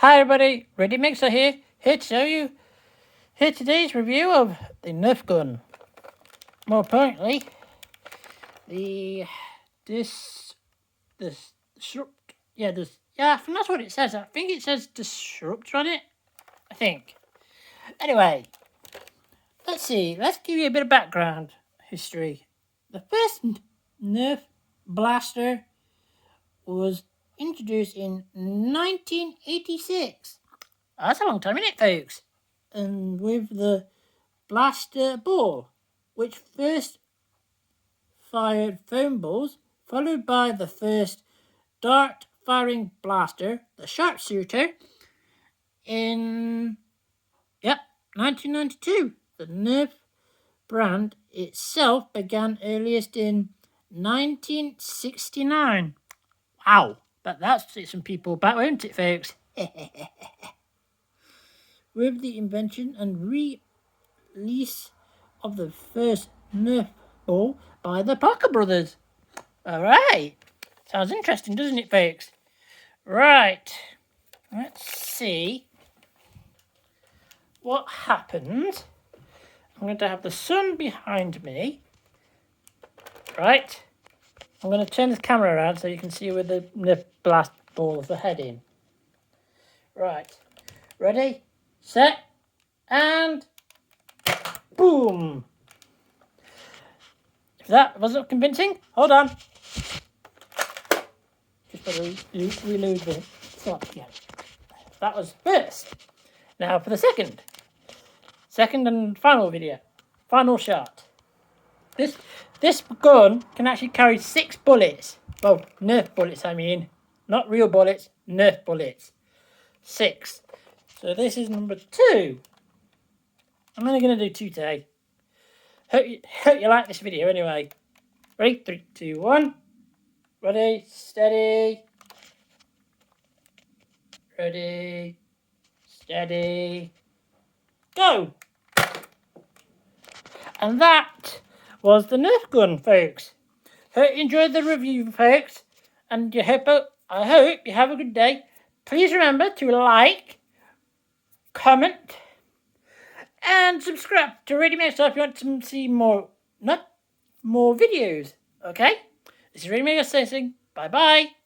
Hi everybody, Ready Mixer here to show you today's review of the Nerf gun. More importantly, that's what it says. I think it says disruptor on it. I think. Anyway, let's give you a bit of background history. The first Nerf blaster was introduced in 1986. That's a long time, isn't it, folks? And with the blaster ball, which first fired foam balls, followed by the first dart firing blaster, the sharpshooter, in 1992. The Nerf brand itself began earliest in 1969. Wow, but that's some people back, won't it, folks? With the invention and release of the first Nerf ball by the Parker brothers. Alright, sounds interesting, doesn't it, folks? Right, let's see what happened. I'm going to have the sun behind me. Right, I'm going to turn this camera around so you can see where the Nerf blast balls are heading. Right, ready, set, and boom! If that wasn't convincing, hold on. Just got to reload the slot again. That was first. Now for the second and final video, final shot. This gun can actually carry 6 bullets. Well, Nerf bullets, I mean. Not real bullets, Nerf bullets. 6. So this is number 2. I'm only going to do 2 today. Hope you like this video anyway. Ready? 3, 2, 1. Ready, steady. Ready, steady, go. And that was the Nerf gun, folks. Hope you enjoyed the review, folks. And I hope you have a good day. Please remember to like, comment, and subscribe to Ready Mixer if you want to see more videos. Okay? This is Ready Mixer saying bye bye.